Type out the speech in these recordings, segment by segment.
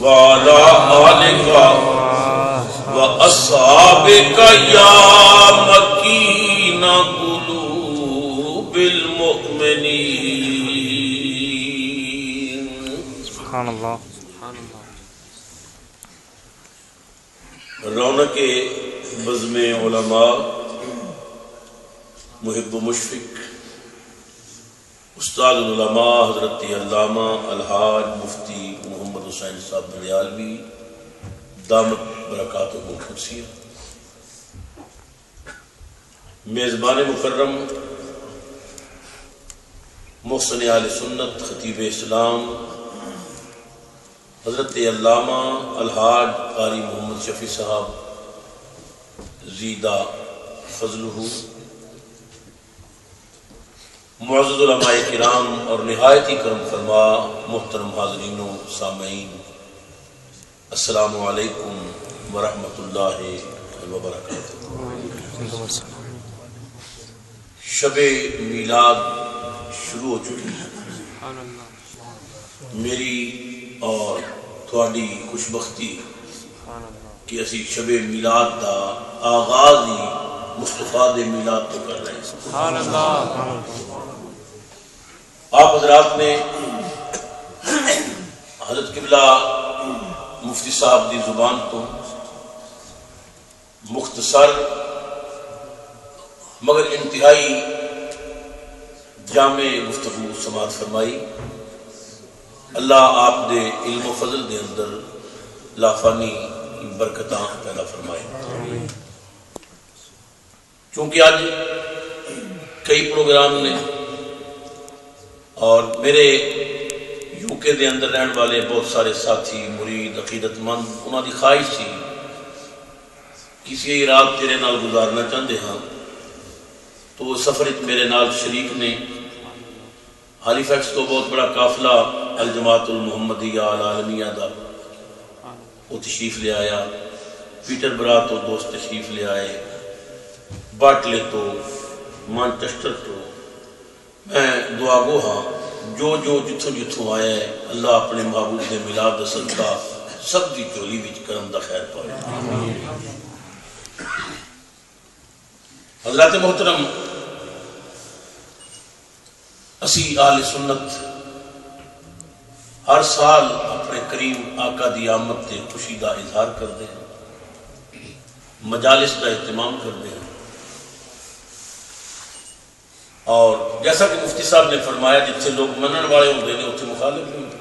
وعلى آلك وأصحابك يا مكين قلوب المؤمنين. سبحان اللہ. رونق بزم علماء محب و مشفق استاد العلماء حضرت علامہ الحاج مفتی محمد حسین صاحب بریالوی دامت برکاتہ القدسیہ، میزبان مکرم محسن اہل سنت خطیب اسلام حضرت علامہ الحاج قاری محمد شفیع صاحب زیدہ فضلہ، معزز علماء کرام اور نہایت ہی کرم فرما محترم حاضرین و سامعین، السلام علیکم ورحمۃ اللہ وبرکاتہ۔ شب میلاد شروع ہو چکی ہے، میری اور تھوڑی خوش بختی کہ اسی شب میلاد دا آغاز ہی مصطفیٰ دے میلاد تو کر رہے ہیں۔ سبحان اللہ۔ آپ حضرات نے حضرت قبلہ مفتی صاحب دی زبان تو مختصر مگر انتہائی جامع گفتگو سماعت فرمائی۔ اللہ آپ دے علم و فضل دے اندر لافانی برکتاں پیدا فرمائے۔ چونکہ آج کئی پروگرام نے اور میرے یو کے دے اندر رہن والے بہت سارے ساتھی مرید عقیدت مند انہوں کی خواہش سی کسی رات تیرے نال گزارنا چاہتے ہاں، تو وہ سفر میرے نال شریک نے ہالی فیکس تو بہت بڑا قافلہ الجماعت المحمدیہ العالمیہ دا وہ تشریف لے آیا، پیٹر برا تو دوست تشریف لے آئے، باٹلے تو مانچسٹر تو میں دعا گو ہاں جو جتھوں جتھوں آیا ہے اللہ اپنے محبوب دے میلاد دا صدقہ سب دی چولی وچ کرم دا خیر پائے۔ حضرات محترم، اسی اہل سنت ہر سال اپنے کریم آقا دی آمد تے خوشی دا اظہار کرتے ہیں، مجالس دا اہتمام کرتے ہیں، اور جیسا کہ مفتی صاحب نے فرمایا جتنے لوگ منن والے ہوتے ہیں اتنے مخالف نہیں ہوتے،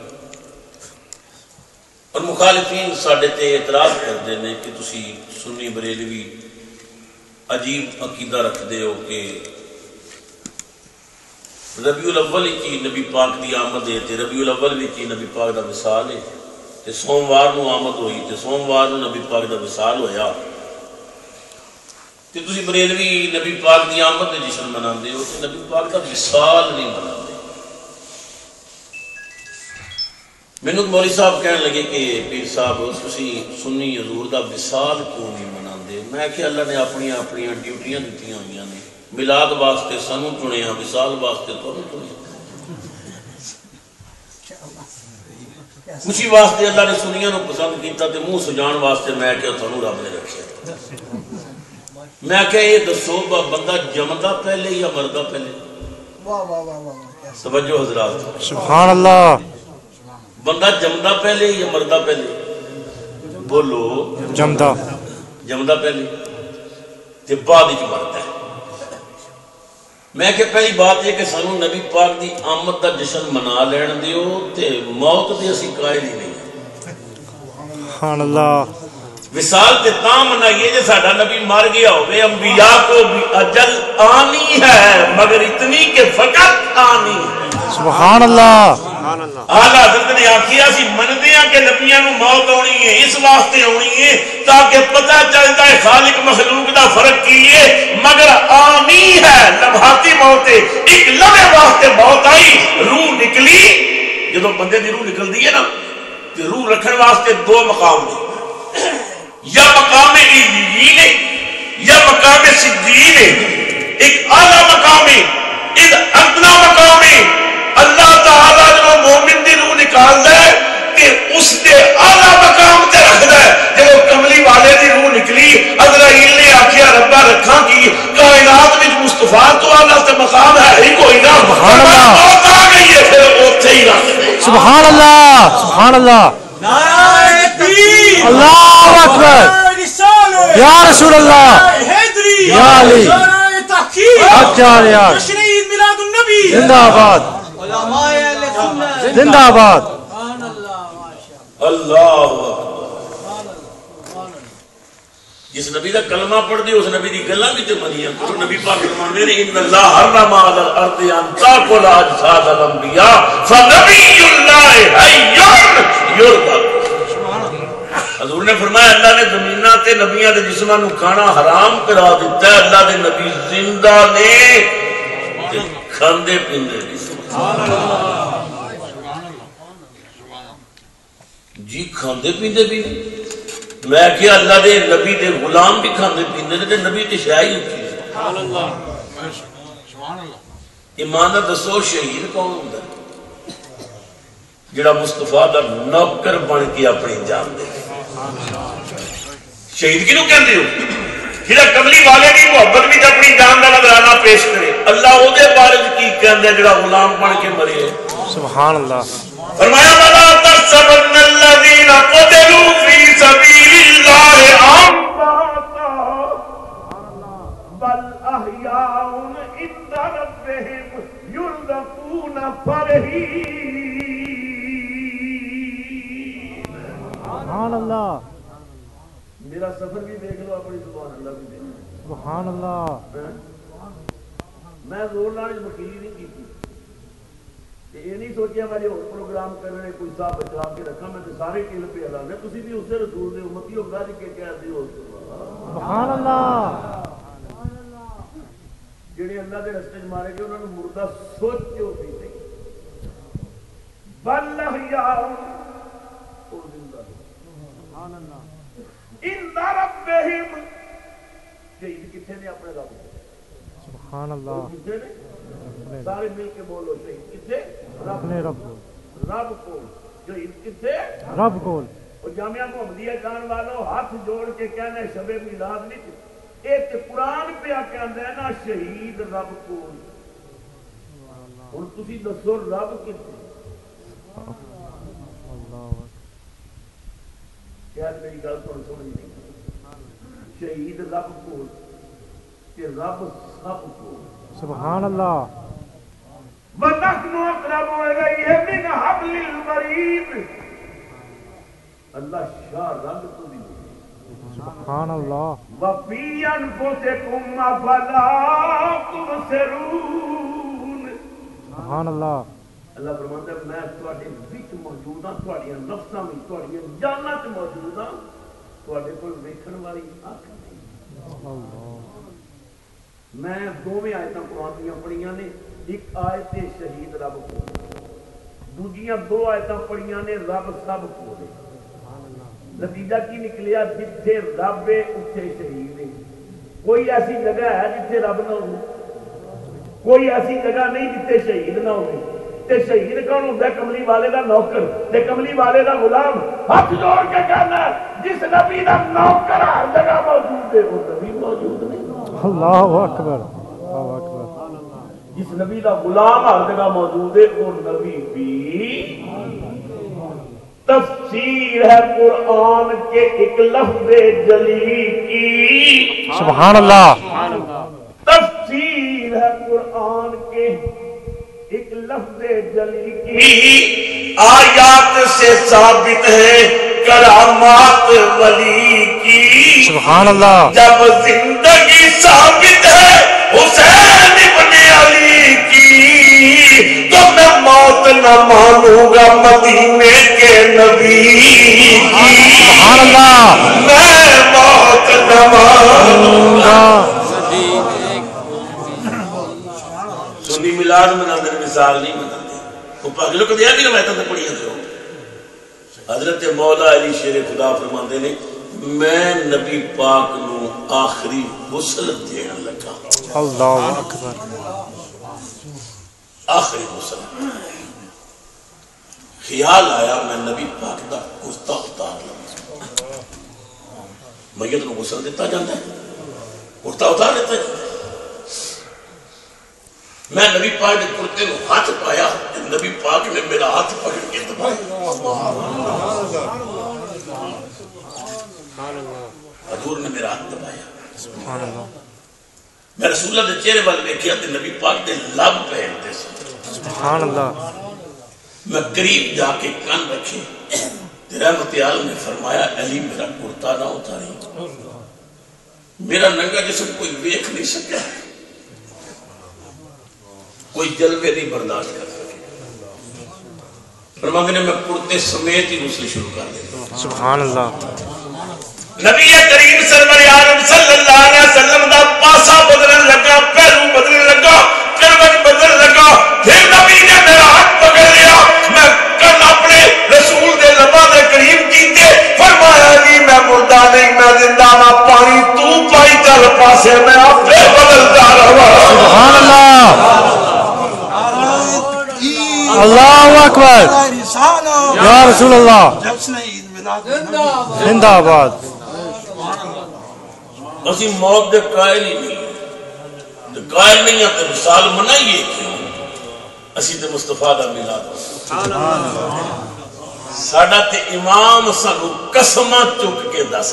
اور مخالفین ساڈے تے اعتراض کرتے ہیں کہ تسی سنی بریلوی عجیب عقیدہ رکھتے ہو کہ ربیع الاول کی نبی پاک دی آمد ہے تے ربیع الاول کی نبی پاک دا وصال ہے تے سوموار نو آمد ہوئی تے سوموار نو نبی پاک دا وصال ہویا، تے تسی بریلوی نبی پاک دی آمد دے جشن مناندے ہو تے نبی پاک دا وصال نہیں مناندے۔ مینوں مولوی صاحب کہنے لگے کہ پیر صاحب تسی سنی حضور دا وصال کیوں نہیں مناندے؟ میں کہ اللہ نے اپنی ڈیوٹیاں دتیاں ہوئی نے، میلاد واسطے سانو چنیا، وصال واسطے تانوں چنیا، خوشی واسطے اللہ نے سنیاں نو پسند کیتا تے منہ سجان واسطے میں کہ تانوں رب نے رکھیا۔ میں کہ یہ دسو بندہ جمدا پہلے یا مردا پہلے؟ توجہ حضرات، سبحان اللہ۔ بندہ جمدا پہلے یا مردا پہلے؟ بولو۔ جمدا پہلے تے بعد وچ مردا ہے۔ میں کہ پہلی بات یہ کہ سانو نبی پاک دی آمد دا جشن منا لین دیو تے موت دی اسی قائل ہی نہیں۔ سبحان اللہ۔ وصال تے تاں منائیے جے ساڈا نبی مر گیا ہوئے، انبیاء کو بھی اجل آنی ہے مگر اتنی کہ فقط آنی ہے۔ سبحان اللہ۔ اعلیٰ حضرت نے آکھیا سی مندے ہیں کہ نبیاں نو موت ہونی ہے، اس واسطے ہونی ہے تاکہ پتہ چلتا ہے خالق مخلوق دا فرق کیے، مگر آنی ہے لمحاتی موت ہے، ایک لمحے واسطے موت آئی، روح نکلی۔ جدو بندے دی روح نکل دی ہے نا تو روح رکھن واسطے دو مقام نے، یا مقام علیین ہے یا مقام صدیین ہے۔ ایک اعلیٰ مقام ہے، ایک ادنا مقام ہے۔ اللہ تعالیٰ جو مومن دی روح نکال دے سبحان اللہ سبحان اللہ نعرہ تکبیر اللہ اکبر یا رسول اللہ یا علی نعرہ تحقیق اچھا تشریع میلاد النبی زندہ آباد علماء اہل سنت زندہ آباد سبحان اللہ ماشاء اللہ اکبر۔ جس نبی کا کلمہ پڑھ دی اس نبی دی گلاں بھی تے منیاں کرو۔ نبی پاک فرماندے نے ان اللہ حرم علی الارض ان تاکل اجساد الانبیاء فنبی اللہ حی یرزق۔ حضور نے فرمایا اللہ نے زمیناں تے نبیاں دے جسماں نو کھانا حرام کرا دیتا ہے، اللہ دے نبی زندہ نے تے کھاندے پیندے نے۔ جی کھاندے پیندے بھی نہیں۔ میں کیا اللہ دے نبی دے غلام بھی کھاندے پیندے نے تے نبی تے شاہی اٹھی ہے۔ سبحان اللہ سبحان اللہ۔ ایمان نال دسو شہید کون ہوندا ہے؟ جڑا مصطفیٰ دا نوکر بن کے اپنی جان دے۔ شہید کینوں کہندے ہو؟ جڑا کملی والے دی محبت وچ اپنی جان دا نذرانہ پیش کرے۔ اللہ او دے بارے کی کہندا ہے جڑا غلام بن کے مرے؟ سبحان اللہ فرمایا وَلَا تَحْسَبَنَّ الَّذِينَ قُتِلُوا فِي سَبِيلِ اللَّهِ أَمْوَاتًا بَلْ أَحْيَاءٌ عِندَ رَبِّهِمْ يُرْزَقُونَ فَرِحِينَ۔ سبحان اللہ میرا سفر بھی دیکھ لو، اپنی زبان اللہ بھی دیکھ لو۔ سبحان اللہ میں زور نال وکیلی نہیں کی، یہ نہیں سوچیا میں جو پروگرام کرنے کوئی صاحب بچا کے رکھا، میں تو سارے ٹل پہ ادا ہے۔ تسی بھی اسے رسول دے امتی ہو گا کے کہہ دیو سبحان اللہ جڑے اللہ دے رستے مارے گئے انہوں نے مردہ سوچ کے ہوتی نہیں۔ بل احیاء او زندہ سبحان اللہ۔ ان ربہم شہید کتنے نے اپنے رب کو؟ سبحان اللہ کتنے نے؟ سارے مل کے بولو شہید کتنے؟ اپنے رب کو رب کو۔ شہید کتنے؟ رب کو اور جامعہ محمدیہ جان والوں ہاتھ جوڑ کے کہنا شب میلاد نہیں، ایک قرآن پہ آ کے آندا ہے نا شہید رب کو۔ ہن تسی دسو رب کتنے؟ شاید میری گل تھوڑی سمجھ نہیں۔ شہید رب کو کہ رب سب کو۔ سبحان اللہ وَنَحْنُ أَقْرَبُ إِلَيْهِ مِنْ حَبْلِ الْوَرِيدِ۔ اللہ شاہ رنگ تو بھی سبحان اللہ وَفِي أَنفُسِكُمْ أَفَلَا تُبْصِرُونَ۔ سبحان اللہ اللہ فرماتا ہے میں تواڈے وچ موجود ہاں، تواڈیاں نفساں وچ، تواڈیاں جاناں وچ موجود ہاں، تواڈے کول ویکھن والی اکھ نہیں۔ میں دوویں آیتاں قرآن دیاں پڑھیاں نے، ایک آیت شہید رب کو، دوجیاں دو آیتاں پڑھیاں نے رب سب کو دے۔ نتیجہ کی نکلیا جتھے رب ہے اتھے شہید ہے۔ کوئی ایسی جگہ ہے جتھے رب نہ ہو؟ کوئی ایسی جگہ نہیں جتھے شہید نہ ہو۔ تے شہید کون ہوتا ہے؟ کملی والے دا نوکر تے کملی والے دا غلام۔ ہاتھ جوڑ کے کہنا جس نبی دا نوکر ہر جگہ موجود ہے وہ نبی موجود نہیں۔ اللہ اکبر اللہ اکبر جس نبی دا غلام ہر جگہ موجود ہے وہ نبی بھی۔ تفسیر ہے قرآن کے ایک لفظ جلی کی۔ سبحان اللہ تفسیر ہے قرآن کے ایک لفظ جلی کی۔ آیات سے ثابت ہے کرامات ولی کی۔ سبحان اللہ جب زندگی ثابت ہے حسین ابن علی کی، تو میں موت نہ مانوں گا مدینے کے نبی کی۔ سبحان اللہ میں موت نہ مانوں گا۔ سنی میلاد مناندے مثال نہیں مناندے، وہ پاگلوں کو دیا بھی روایتاں تے پڑھیاں تے ہو۔ حضرت مولا علی شیر خدا فرماندے نے میں نبی پاک نو آخری غسل دین لگا۔ اللہ اکبر آخری غسل خیال آیا میں نبی پاک دا کرتا اتار لگا۔ میت نو غسل دیتا جاتا ہے، کرتا اتار دیتا جاتا ہے۔ میں نبی پاک نے کرتے نو ہاتھ پایا، نبی پاک نے میرا ہاتھ پکڑ کے حضور نے میرا ہاتھ دبایا، سبحان اللہ میں رسول اللہ دے چہرے وال ویکھیا تے نبی پاک دے لب پہنتے سن، سبحان اللہ میں قریب جا کے کان رکھے تے رحمت عالم نے فرمایا علی میرا کرتا نہ اتاری، میرا ننگا جسم کوئی ویکھ نہیں سکا، کوئی جلوے نہیں برداشت کر سکے، فرمایا میں کرتے سمیت ہی غسل شروع کر دیا۔ سبحان اللہ نبی کریم سرور عالم صلی اللہ علیہ وسلم دا پاسا بدلن لگا، پہلو بدلن لگا، کروٹ بدلن لگا، پھر نبی نے میرا ہاتھ پکڑ لیا، میں کن اپنے رسول دے لبا دے قریب کیتے، فرمایا جی میں مردہ نہیں میں زندہ، میں پانی تو پائی چل پاسے میں اپنے بدلتا رہا۔ سبحان اللہ اللہ اکبر یا رسول اللہ زندہ آباد۔ اسی موت دے قائل ہی نہیں، قائل نہیں ہے مثال منائیے کیوں، اسی تے مصطفیٰ دا میلاد ساڈا تے امام سانو قسماں چک کے دس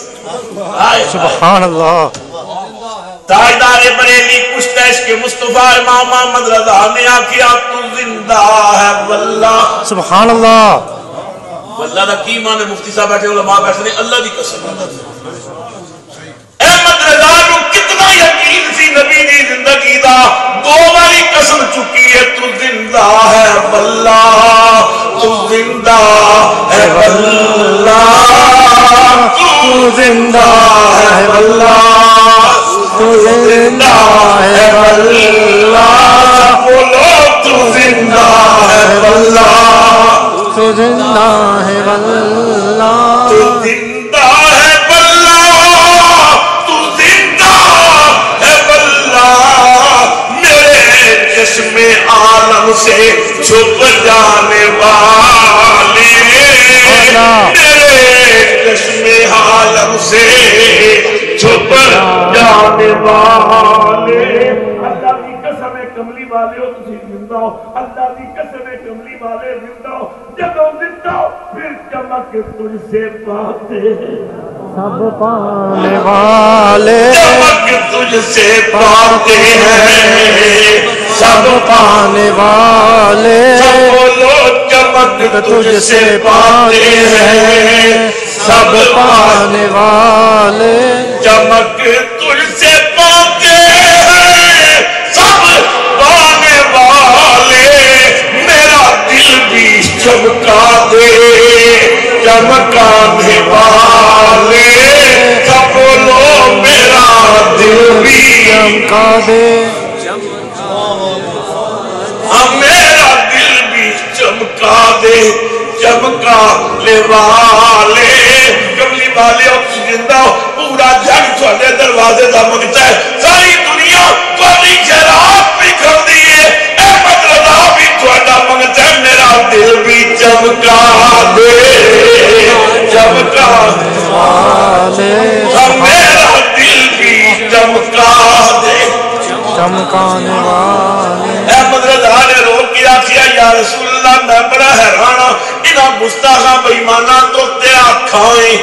سبحان اللہ تاجدار بریلی کشتہ عشق مصطفیٰ امام محمد رضا نے آکیا تو زندہ ہے واللہ۔ سبحان اللہ واللہ دا کی مانے مفتی صاحب بیٹھے علماء بیٹھے نے اللہ دی قسم، احمد رضا نو کتنا یقین سی نبی دی زندگی دا، دو باری قسم چکی ہے تو زندہ ہے واللہ، تو زندہ ہے واللہ، تو زندہ ہے واللہ، تو زندہ ہے واللہ، بولو تو زندہ ہے واللہ، تو زندہ ہے واللہ، تو زندہ ہے واللہ، تو زندہ ہے واللہ، میرے چشم عالم سے چھپ جانے والے، میرے چشم عالم سے چھپ جانے والے، اللہ کی قسم کملی والے ہو تسی زندہ ہو، اللہ کی قسم کملی والے زندہ ہو، جب زندہ ہو پھر چمک تجھ سے پاتے ہیں، سب پانے والے چمک تجھ سے پاتے ہیں، سب پانے والے سب بولو چمک تجھ سے پاتے ہیں، سب پانے والے چمک تجھ سے پاتے ہیں، سب پانے والے، میرا دل بھی چمکا دے، چمکانے والے، سب بولو میرا دل بھی چمکا دے، میرا دل بھی چمکا دے، چمکانے والے، کملی والے اب زندہ ہو، پورا جگ تھوڑے دروازے دا منگتا ہے، ساری دنیا تھوڑی شراب بھی کھل دیئے، احمد رضا بھی تھوڑا منگتا ہے، میرا دل بھی چمکا دے، چمکانے والے میرا دل بھی چمکا دے، چمکانے والے احمد رضا نے رو کیا یا رسول اللہ میں بڑا حیران انہاں گستاخاں بے ایماناں تو تیرا کھائیں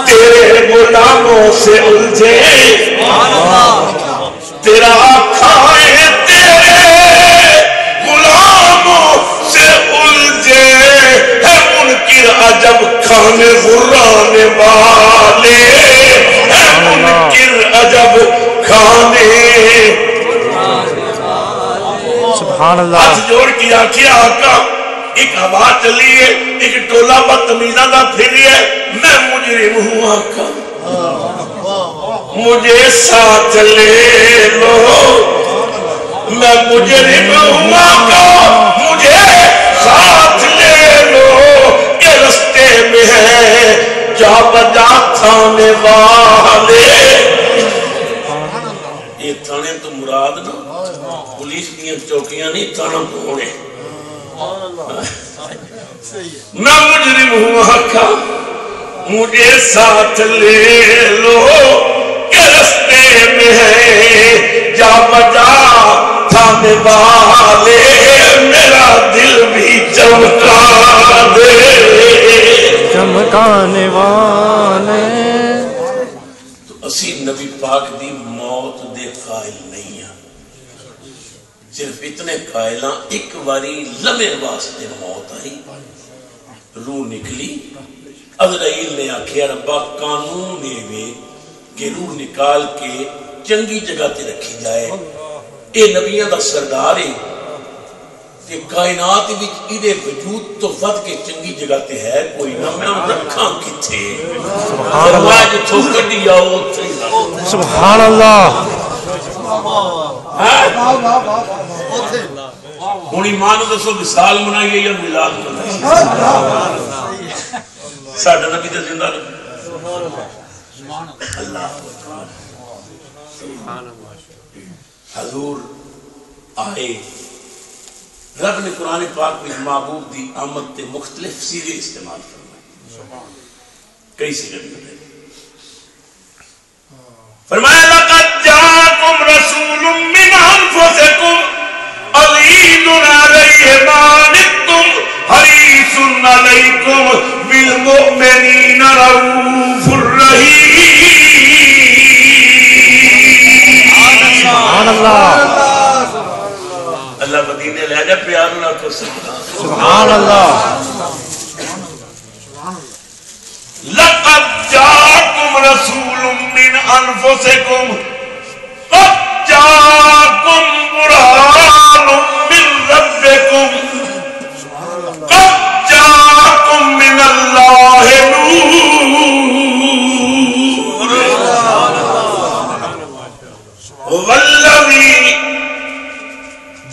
تیرے غلاموں سے الجھے، تیرا کھائیں تیرے غلاموں سے الجھے، ہے منکر عجب کھانے غرانے والے، ہے منکر عجب کھانے، سبحان اللہ ہاتھ جوڑ کے آکھیا آقا ایک ہوا چلی ہے، ایک ٹولہ بدتمیزاں دا پھری ہے، میں مجرم ہوں آقا، مجھے ساتھ لے لو، میں مجرم ہوں آقا، مجھے ساتھ لے لو، کہ رستے میں ہے جا بجا تھانے والے، یہ تھانے تو مراد نا پولیس کی چوکیاں نہیں، تھانہ کونے، میں مجرم ہوں آقا، مجھے ساتھ لے لو، کہ رستے میں ہے جا بجا تھانے والے، میرا دل بھی چمکا دے چمکانے والے تو اسی نبی پاک دی موت دے قائل نہیں ہیں صرف اتنے قائل ہیں ایک باری لمحے واسطے موت آئی روح نکلی عزرائیل نے آخیا ربا قانون دے کہ روح نکال کے چنگی جگہ تے رکھی جائے اے نبیوں دا سردار ہے کہ کائنات وچ ایدے وجود تو ود کے چنگی جگہ تے ہے کوئی نہ میں رکھاں کتھے سبحان اللہ جتھوں کڈی آؤ اوتھے سبحان اللہ ہن ایمان دسو وصال منائیے یا میلاد منائیے ساڈا نبی تے زندہ اللہ حضور آئے رب نے قرآن پاک میں محبوب دی آمد تے مختلف سیغے استعمال فرمائے کئی سیغے ملے فرمایا لقد جاءکم رسول من انفسکم عزیز علیہ ما عنتم حریص علیکم بالمؤمنین رؤوف الرحیم سبحان اللہ اللہ مدینے لے جا پیار اللہ کو سبحان اللہ لقد جاءکم رسول من انفسکم قد جاءکم برہان من ربکم قد جاءکم من اللہ نور والذی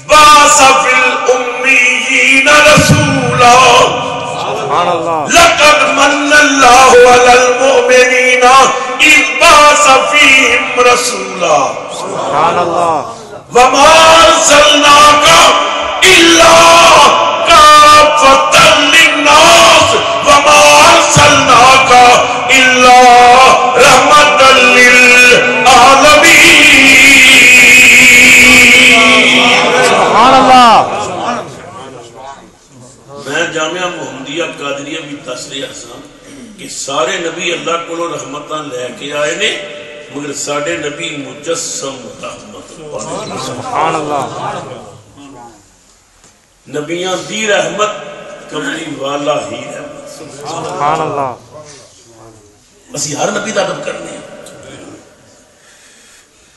باس فی الأمیین رسولا سبحان اللہ لقد من اللہ علی المؤمنین اذ باس فیہم رسولا سبحان اللہ وما ارسلناک الا کافۃ للناس وما ارسلناک الا رحمۃ للعالمین سبحان اللہ میں جامعہ محمدیہ قادریہ بھی تصریح آسان کہ سارے نبی اللہ کو رحمتاں لے کے آئے نے مگر ساڑھے نبی مجسم رحمت سبحان اللہ نبیاں دی رحمت کملی والا ہی رحمت سبحان اللہ اسی ہر نبی دا ادب کرنے ہیں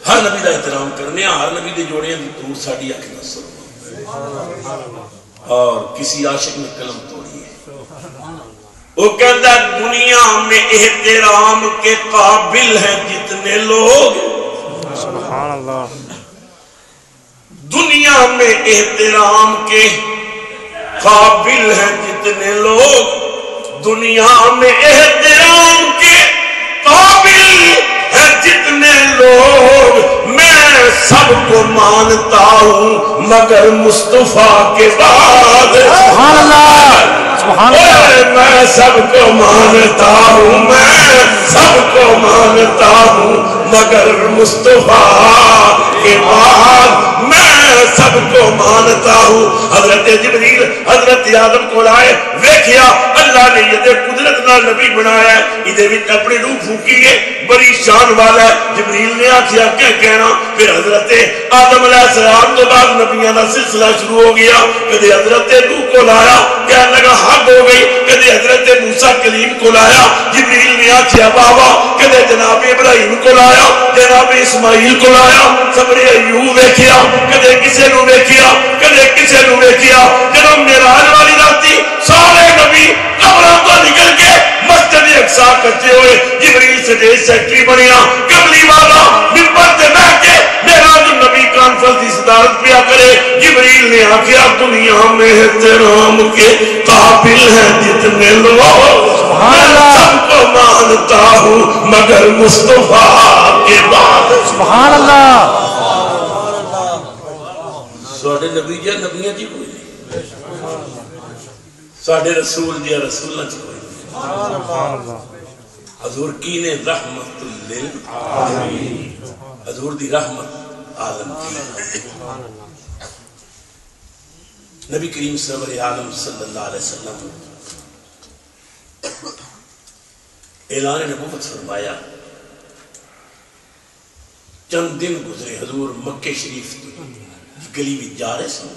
ہر نبی دا احترام کرنے ہیں ہر نبی دے جوڑے ہیں تو ساڑھی آنکھ نصر اور کسی عاشق نے قلم توڑی ہے وہ کہتا ہے دنیا میں احترام کے قابل ہیں جتنے لوگ سبحان اللہ دنیا میں احترام کے قابل ہیں جتنے لوگ دنیا میں احترام کے قابل ہیں جتنے لوگ میں سب کو مانتا ہوں مگر مصطفیٰ کے بعد سبحان اللہ سبحان اللہ میں سب کو مانتا ہوں میں سب کو مانتا ہوں مگر مصطفیٰ کے بعد میں سب کو مانتا ہوں حضرت جبریل حضرت آدم کو لائے ویکھیا اللہ نے یہ قدرت نال نبی بنایا ہے ادھے بھی اپنی روح پھوکی ہے بڑی شان والا ہے جبریل نے آخیا کیا کہنا پھر حضرت آدم علیہ السلام تو بعد نبیوں کا سلسلہ شروع ہو گیا کدے حضرت نوح کو لایا کہنے لگا حد ہو گئی کدے حضرت موسیٰ کلیم کو لایا جبریل نے آخیا بابا کدے جناب ابراہیم کو لایا جناب اسماعیل کو لایا سبری ایوب ویکھیا کدے کسے نو ویکھیا کدے کسے نو ویکھیا جب معراج والی راتی سارے نبی قبروں کو نکل کے مسجد اقصی کٹھے ہوئے جبریل سٹیج سیکٹری بنیا کملی والا منبر تے بیٹھ کے معراج النبی کانفرنس کی صدارت پیا کرے جبریل نے آخیا دنیا میں احترام کے قابل ہیں جتنے لوگ میں سب کو مانتا ہوں مگر مصطفیٰ کے بعد سبحان اللہ ساڑھے نبی جا نبیاں جی کوئی نہیں ساڑھے رسول جا رسولہ جی کوئی نہیں حضور کی نے رحمت للعالمین حضور دی رحمت عالم کی نبی کریم سرور عالم صلی اللہ علیہ وسلم اعلان نبوت فرمایا. چند دن گزرے حضور مکہ شریف کی گلی میں جا رہے سن.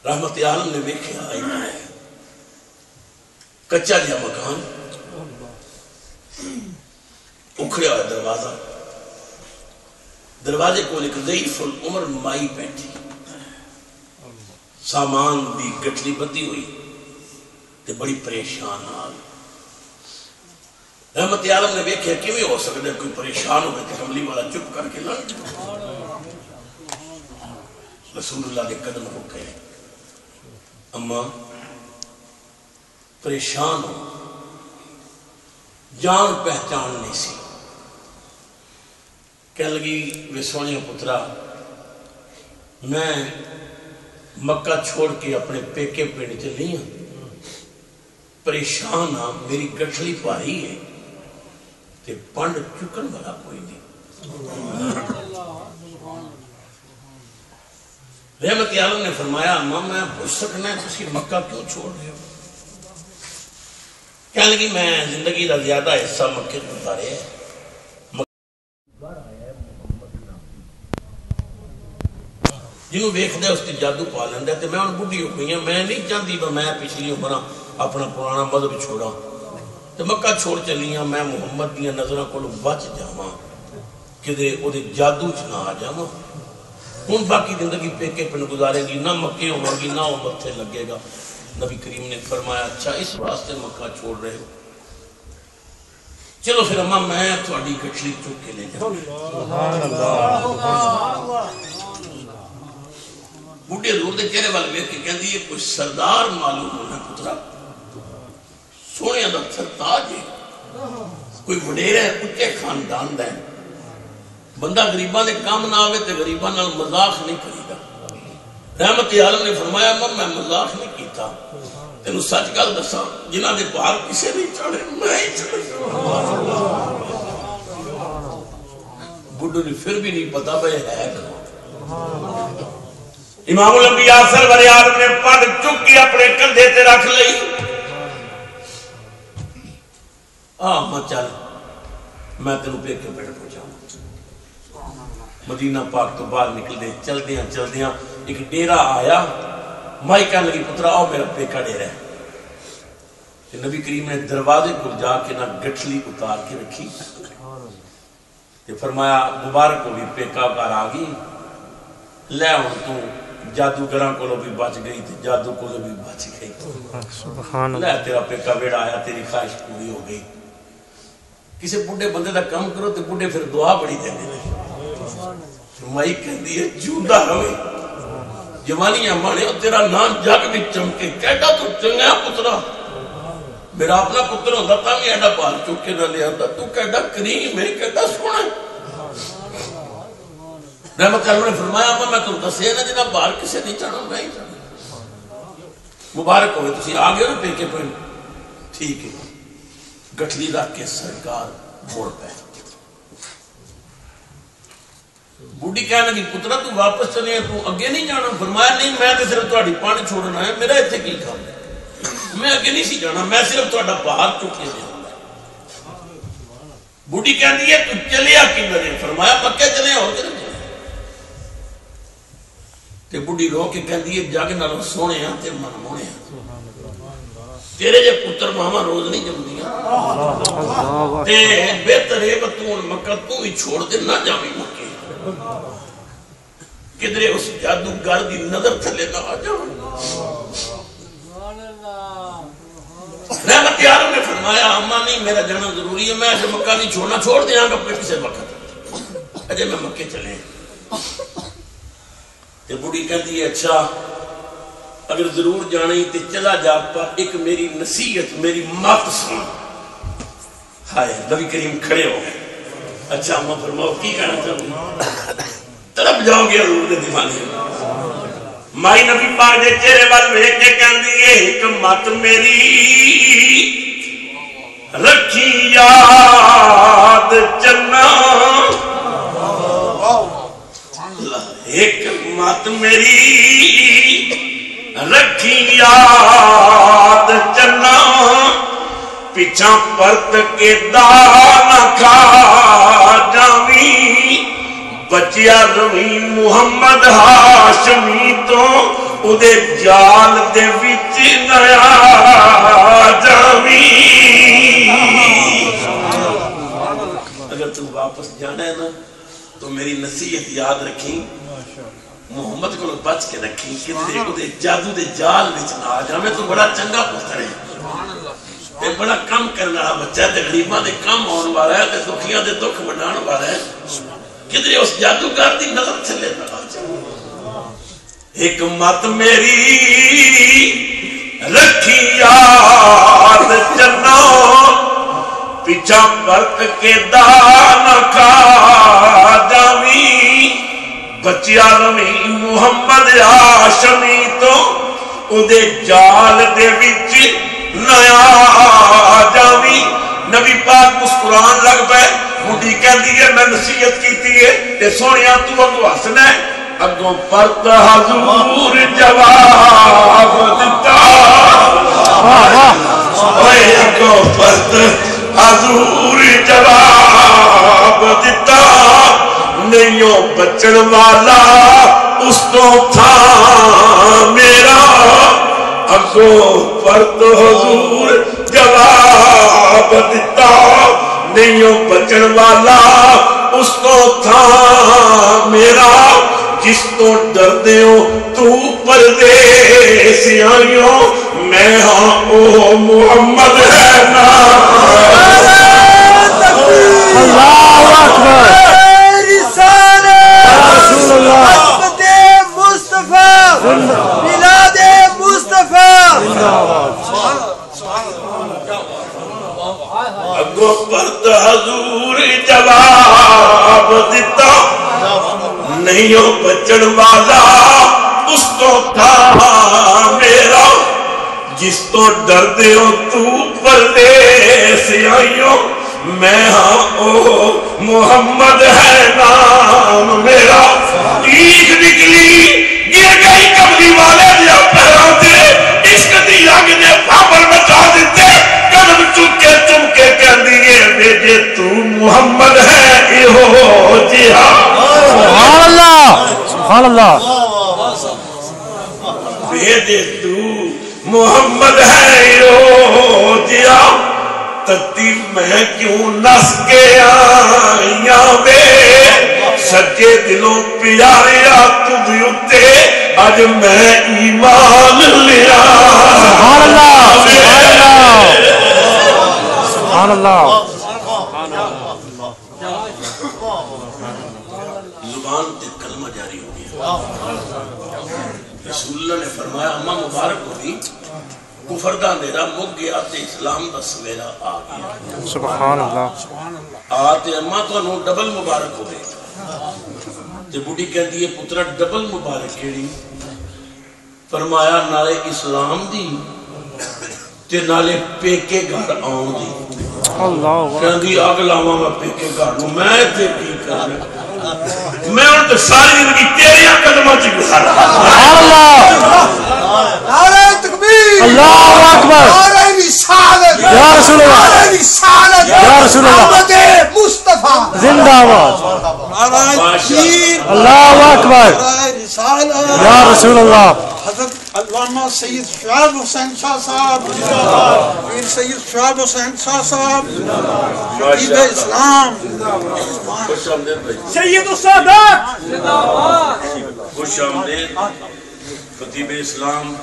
رحمت عالم نے دیکھا آئی کچا جہا مکان، اکھڑیا ہوا دروازہ، دروازے کو ایک ضعیف العمر مائی بیٹھی، سامان دی گٹھلی بدی ہوئی تے بڑی پریشان حال. رحمت عالم نے دیکھا کیویں ہو سکتا ہے کوئی پریشان ہو گئے کملی والا چپ کر کے لڑ جائے. رسول اللہ کے قدم ہو گئے. اما پریشان ہو، جان پہچان نہیں سی. کہنے لگی وے سونے پترا، میں مکہ چھوڑ کے اپنے پیکے پنڈ چلی ہوں، پریشان ہاں، میری گٹھلی پاری ہے تے پنڈ چکن والا کوئی نہیں. رحمت عالم نے فرمایا اماں میں پوچھ سکنا ہے تسی مکہ کیوں چھوڑ رہے ہو؟ کہنے لگی میں زندگی کا زیادہ حصہ مکے گزارے ہے. جنہوں ویکھ دے اس کی جادو پا لیندے تے میں ان بڑھی ہو گئی ہوں، میں نہیں چاہتی میں پچھلی عمرہ اپنا پرانا مذہب چھوڑا تے مکہ چھوڑ چلی ہوں. میں محمد دیا نظروں کو بچ جاواں کہ وہ جادو چ نہ آ جاواں. ہوں باقی زندگی پیکے پنڈ گزارے گی، نہ مکے ہوں گی نہ وہ متھے لگے گا. نبی کریم نے فرمایا اچھا اس واسطے مکہ چھوڑ رہے ہو، چلو پھر اماں میں تھوڑی گٹھلی چک کے لے جاؤں. بوڑھے حضور دے چہرے والے ویکھ کے کہندی ہے کوئی سردار معلوم ہونا پترا، سونے دا سرتاج ہے، کوئی وڈیرا ہے، اچے خاندان دا ہے. بندہ غریباں دے کام نہ آوے تے غریباں نال مذاق نہیں کرے گا. رحمت عالم نے فرمایا میں مذاق نہیں کیتا، تینوں سچ گل دساں جنہاں دے پہاڑ کسے نہیں چڑھے میں ہی چڑھا. بڈھو نے پھر بھی نہیں پتا بھئی ہے کہاں. امام الانبیاء سرور عالم نے پنڈ چک کے اپنے کندھے تے رکھ لئی. ماں چل میں تینوں پیکے پنڈ پہنچاؤں. مدینہ پاک تو باہر نکل دے چلدیاں چلدیاں ایک ڈیرا آیا. مائی کہنے لگی پترا آؤ میرا پیکا ڈیرا ہے. نبی کریم نے دروازے کو جا کے نہ گٹھلی اتار کے رکھی تے فرمایا مبارک کو بھی پیکا کار آ گئی، لے ہوں تو جادوگراں کو بھی بچ گئی تے جادو کو بھی بچ گئی. سبحان اللہ. لے تیرا پیکا بیڑا آیا، تیری خواہش پوری ہو گئی. کسی بڑھے بندے دا کام کرو تے بڑھے پھر دعا بڑی دیندے نے. مائی کہندی ہے جوندا رہے جوانیاں مانے تیرا نام جگ بھی چمکے. کہڑا تو چنگا پترا، میرا اپنا پتر ہوتا تھا بھی ایڈا پال چک کے نہ لے آتا. تو کہڑا کریم ہے، کہڑا سونا ہے. رحمت اللہ نے فرمایا میں تم دسے نا جناب باہر کسے نہیں چاہنا میں ہی چاہنا. مبارک ہوئے تسی آ گئے نا پیکے پہ. ٹھیک ہے. گٹھلی رکھ کے سرکار موڑ پہ. بوڑھی کہنے لگی پترا تو واپس چلے تو اگے نہیں جانا؟ فرمایا نہیں میں تو صرف تہاڈی پانی چھوڑنا ہے، میرا اتنے کی کام ہے، میں اگے نہیں سی جانا، میں صرف تہاڈا باہر چک کے جانا. بوڑھی کہندی ہے تو چلیا کدھر ہے؟ فرمایا مکے چلے اور کدھر چلے؟ تے بوڑھی رو کے کہندی ہے جگ نالوں سونے ہاں تے من مونے ہاں. تیرے جے پتر ماما روز نہیں جمدیاں تے بہتر ہے تو مکہ تو ہی چھوڑ دے، نہ جاویں مکے. کدھرے اس جادوگر دی نظر تھلے نہ آ جاؤ. رحمت عالم نے فرمایا اماں نہیں میرا جانا ضروری ہے، میں ایسے مکہ نہیں چھوڑنا، چھوڑ دیا گا اپنے کسی وقت، اجے میں مکے چلے. تے بڑی کہتی ہے اچھا اگر ضرور جانے تے چلا جا، پر ایک میری نصیحت میری مات سن. ہائے نبی کریم کھڑے ہو گئے. اچھا اماں فرماؤ کی کہنا چاہوں؟ طرف جاؤ گے حضور دے دیوانے. مائی نبی پاک دے چہرے وال ویکھ کے کہندی ہے ایک مت میری رکھی یاد چنا، ایک مت میری رکھی یاد چنا پیچھا پرت کے دانا کھا جاوی بچیا روی محمد ہاشمی تو اودے جال دے وچ نیا جاوی اگر تم واپس جانا ہے نا تو میری نصیحت یاد رکھیں محمد کو بچ کے رکھیں کہ دے جادو دے جال وچ نہ آ جا میں تو بڑا چنگا پتر ہے تے بڑا کم کرنے والا بچہ ہے تے غریباں دے کم ہون والا ہے تے دکھیاں دے دکھ بنان والا ہے کدھر اس جادوگر دی نظر چلے نہ آ جائے حکمت میری رکھی یاد چنا پیچھا پرت کے دانا کھا جاوی بچیا روی محمد ہاشمی تو اودے جال دے وچ نیا جاوی نبی پاک مسکران لگ پے مڈی کہندی ہے میں نصیحت کیتی ہے تے سونیا تو اگوں ہسنا ہے اگوں پرت حضور جواب دتا اوئے اگوں پرت حضور جواب دتا نہیں بچن والا اس تو تھا میرا اگوں پرت حضور جواب دتا نہیں بچن والا اس تو تھا میرا جس تو ڈردے ہو تو پردیسیاں میں ہاں او محمد ہے نا اللہ اکبر رسول اللہ عصمت مصطفیٰ میلاد مصطفیٰ اگو پرت حضور جواب دیتا نہیں ہو بچن والا اس تو تھا میرا جس تو ڈردے ہو تو پردیسیاں میں ہاں او محمد ہے نام میرا عید نکلی گر گئی کملی والے دیا پیروں سے عشق دی آگ نے پاپر بچا دیتے قدم چکے چمکے کہہ دیئے بیجے تو محمد ہے اے ہو جہا سبحان اللہ سبحان اللہ بیجے تو محمد ہے اے ہو جہا تتی میں کیوں نس کے آئیاں بے سچے دلوں پیاریا تجھ اتے آج میں ایمان لیا سبحان اللہ سبحان اللہ سبحان اللہ زبان تے کلمہ جاری ہو گیا رسول اللہ نے فرمایا اماں مبارک ہوئی کفر دا اندھیرا مک گیا تے اسلام دا سویرا آ گیا سبحان اللہ آتے اماں تو انہوں ڈبل مبارک ہو گئے تے بڑی کہہ دیئے پترہ ڈبل مبارک کیڑی فرمایا نالے اسلام دی تے نالے پیکے گھر آؤں دی اللہ کہہ دی اگلا میں پیکے گھر ہوں میں تے کی کرنا میں ان تے ساری زندگی تیریاں قدمہ چی گزارا سبحان اللہ نعرہ تکبیر اللہ اکبر نعرہ رسالت یا رسول اللہ نعرہ رسالت یا رسول اللہ محمد مصطفیٰ زندہ آباد نعرہ تکبیر اللہ اکبر نعرہ رسالت یا رسول اللہ حضرت علامہ سید شعیب حسین شاہ صاحب پیر سید شعیب حسین شاہ صاحب شہید اسلام خوش آمدید بھائی سید السادات خوش آمدید خطیب اسلام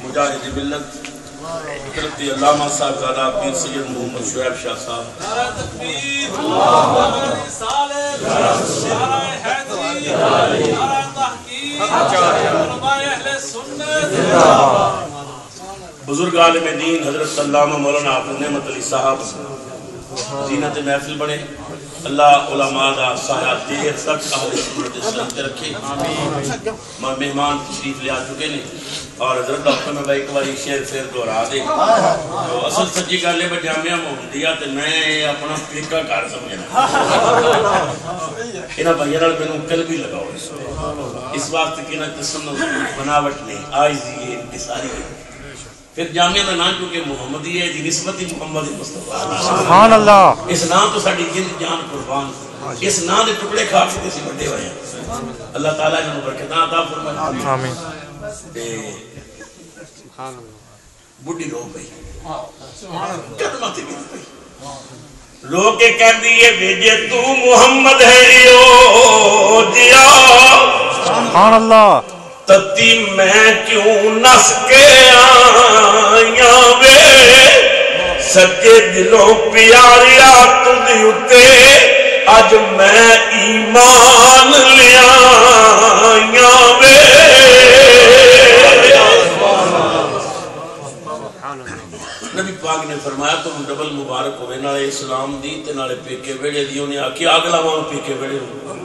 مجاہد ملت حضرت علامہ صاحبزادہ پیر سید محمد شعیب شاہ صاحب نعرہ تکبیر نعرہ رسالت نعرہ حیدری نعرہ تحقیق علماء اہل سنت بزرگ عالم دین حضرت علامہ مولانا حافظ نعمت علی صاحب زینت محفل بنے اللہ علماء دا سایہ دیر تک اہل سنت اسلام تے رکھے مہمان تشریف لے آ چکے نے اور حضرت ڈاکٹر میں بھائی ایک باری شعر پھر دہرا دے تو اصل سچی گل ہے میں جامعہ محمدیہ تے میں اپنا فریقہ کار سمجھنا انہاں بھائیاں نال مینوں کل بھی لگاؤ اس واسطے کہ انہاں قسم بناوٹ نہیں عاجزی ہے انکساری ہے پھر جامعہ دا نام کیونکہ محمدی ہے دی نسبت محمد مصطفیٰ سبحان اللہ اس نام تو ساڑی جن جان قربان اس نام دے ٹکڑے کھا کے کسی بڑے ہوئے ہیں اللہ تعالیٰ جنہوں برکتاں عطا فرمائے آمین بڑی رو گئی قدمہ تے بھی گئی رو کے کہہ دیئے بھیجے تو محمد ہے ریو دیا سبحان اللہ تتی میں کیوں نس کے آیا وے سچے دلوں پیاریا تجھ اتے آج میں ایمان لیا وے نبی پاک نے فرمایا تم ڈبل مبارک ہوئے نالے اسلام دی تے نالے پیکے ویڑے دی انہیں آکی آگلا وہاں پیکے ویڑے ہوں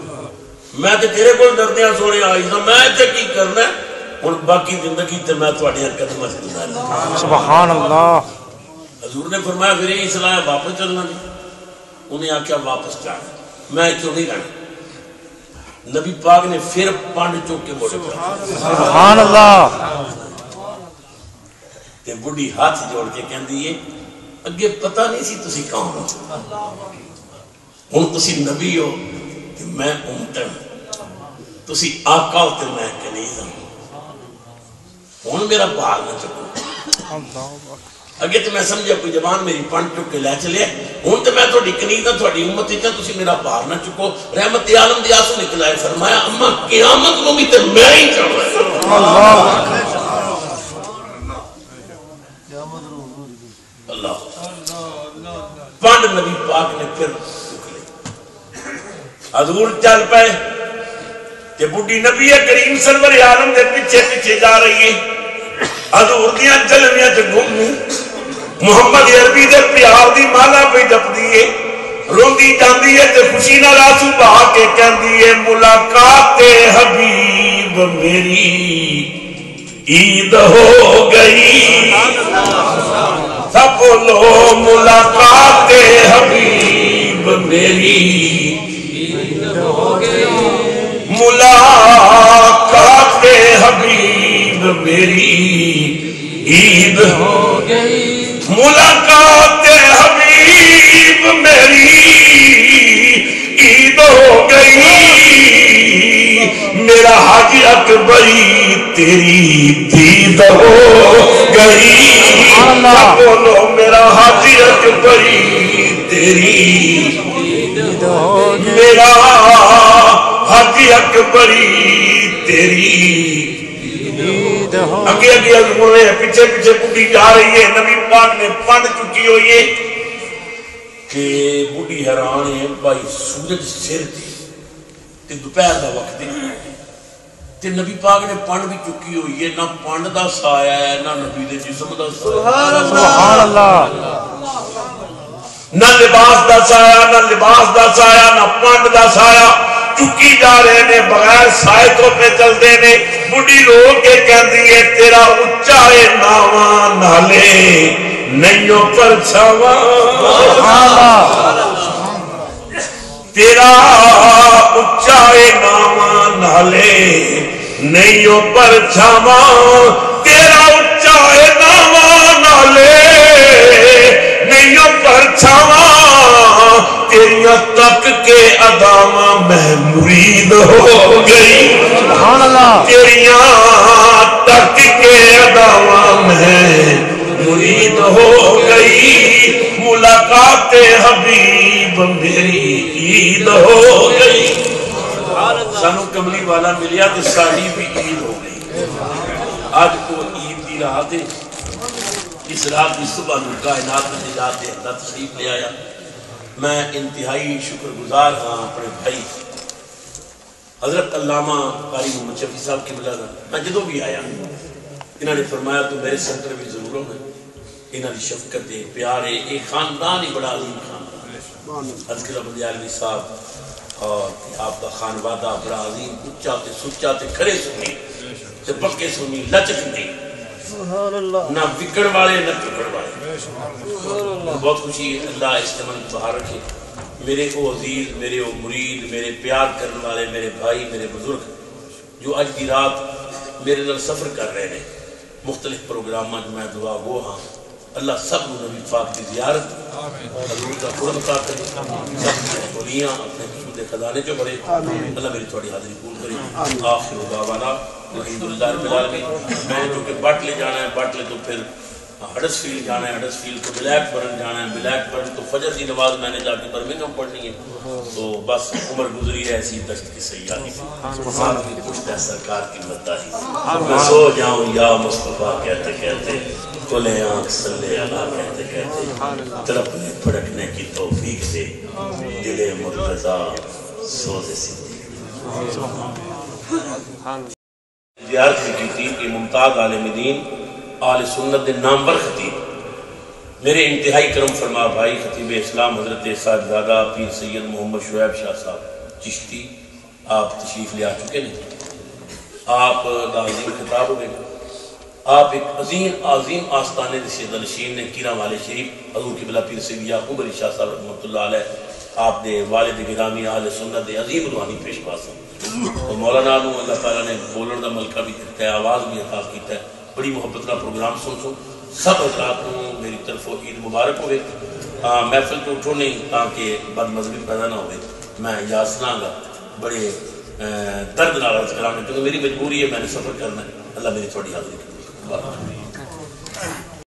میں تے تیرے کو دردیاں سونے آئی تھا میں تے کی کرنا ہے ان باقی زندگی تے میں تھوڑی حرکت میں گزارنا سبحان اللہ حضور نے فرمایا پھر یہ صلاح واپس چلنا نہیں انہیں آکیا واپس جانا میں کیوں نہیں رہنا نبی پاک نے پھر پانڈ چوک کے موڑے سبحان اللہ تے بڑی ہاتھ جوڑ کے کہن دیئے اگے پتہ نہیں سی تسی کون ہو ہن تسی نبی ہو کہ میں امتن تسی آقا ہوتے میں کنیز ہوں میرا بھار نہ چکو اگے تو میں سمجھا کوئی جوان میری پنڈ چک کے لے چلے ہوں تو میں تھوڑی کنیز ہوں تھوڑی امت ہی تسی میرا بھار نہ چکو رحمت عالم دی آسو نکلائے فرمایا اما قیامت کو بھی تو میں ہی چڑھ رہا اللہ پنڈ نبی پاک نے پھر حضور چل پائے کہ بڑی نبی کریم سرور عالم دے پیچھے پیچھے جا رہی ہے حضور دیاں جلویاں چ گم محمد عربی دے پیار دی مالا پہ جپ دیئے روندی جاندی ہے تے خوشی نال آنسو بہا کے کہندی ہے ملاقات حبیب میری عید ہو گئی سب بولو ملاقات حبیب میری ملاقات حبیب میری عید ہو گئی ملاقات حبیب میری عید ہو گئی میرا حاجی اکبری تیری دید ہو گئی بولو میرا حاجی اکبری تیری دید ہو گئی میرا حاجی اکبری تیری اگے اگے حضور نے پیچھے پیچھے بڑھی جا رہی ہے نبی پاک نے پڑھ چکی ہوئی ہے کہ بڑھی حیران ہے بھائی سورج سر تھی تے دوپہر دا وقت ہے تے نبی پاک نے پڑھ بھی چکی ہوئی ہے نہ پڑھ دا سایہ ہے نہ نبی دے جسم دا سایہ سبحان اللہ نہ لباس دا سایہ نہ لباس دا سایہ نہ پڑھ دا سایہ چکی جا رہے نے بغیر سائے تو پہ چل دے نے بڑی لوگ کے کہہ دیئے تیرا اچھائے ناواں نالے نئیوں پر چھاواں تیرا اچھائے ناواں نالے نئیوں پر چھاواں تیرا اچھائے ناواں نالے نئیوں پر چھاواں تیریاں تک کے ادامہ میں مرید ہو گئی تیریاں تک کے ادامہ میں مرید ہو گئی ملاقات حبیب میری عید ہو گئی سانو کملی والا ملیا تو ساری بھی عید ہو گئی آج کو عید دی رات ہے اس رات کی صبح نو کائنات میں نجات دے اللہ تشریف لے آیا میں انتہائی شکر گزار ہاں اپنے بھائی حضرت علامہ قاری محمد شفیع صاحب کی ملازہ میں جدو بھی آیا انہوں نے فرمایا تو میرے سنٹر بھی ضرور ہونا انہوں نے شفقت ہے پیار ہے ایک خاندان ہی بڑا عظیم خاندان اذکر بندیالوی صاحب اور آپ کا خانوادہ بڑا عظیم اچا تے سچا تے کھڑے سنی تے پکے سنی لچک نہیں نہ بگڑ والے نہ ٹکڑ والے. بہت خوشی اللہ استعمال بہار رکھے. میرے او عزیز میرے او مرید میرے پیار کرنے والے میرے بھائی میرے بزرگ جو اج دی رات میرے نال سفر کر رہے ہیں مختلف پروگراموں میں دعا وہ ہاں اللہ سب نبی پاک کی زیارت حضور کا قرب عطا کرے سب ولیاں اپنے حسود خزانے چ بھرے اللہ میری تھوڑی حاضری قبول کرے. آخر دعوانا الحمدللہ رب العالمین. میں جو کہ باٹلے جانا ہے باٹلے تو پھر ہڈس فیلڈ جانا ہے ہڈس فیلڈ تو بلیک برن جانا ہے بلیک برن تو فجر کی نماز میں نے جا کے برمنگھم پڑھنی ہے تو بس عمر گزری ہے ایسی دشت کی سیاحی ساتھ میں پشت ہے سرکار کی مداحی. میں سو جاؤں یا مصطفیٰ کہتے کہتے کھلے آنکھ صلی اللہ کہتے کہتے تڑپنے پھڑکنے کی توفیق سے دل مرتضیٰ سوز صدیق. زیارت کی تھی کہ ممتاز عالم دین آل سنت نامور خطیب میرے انتہائی کرم فرما بھائی خطیب اسلام حضرت صاحبزادہ پیر سید محمد شعیب شاہ صاحب چشتی آپ تشریف لے آ چکے ہیں. آپ کا عظیم خطاب ہوئے آپ ایک عظیم آستانے سید نشین نے کیرا والے شریف حضور قبلہ پیر سید یعقوب علی شاہ صاحب رحمۃ اللہ علیہ آپ دے والد گرامی اہل سنت دے عظیم روحانی پیشوا سن. تو مولانا نو اللہ تعالیٰ نے بولن دا ملکہ بھی دیتا ہے آواز بھی عطا کیتا ہے. بڑی محبت کا پروگرام سن سب حضرات کو میری طرف عید مبارک ہوئے. محفل تو اٹھو نہیں تاکہ بد مذہبی پیدا نہ ہوئے. میں یاسنا گا بڑے درد نال عرض کراں کیونکہ میری مجبوری ہے میں نے سفر کرنا ہے. اللہ میری تھوڑی حاضری کی.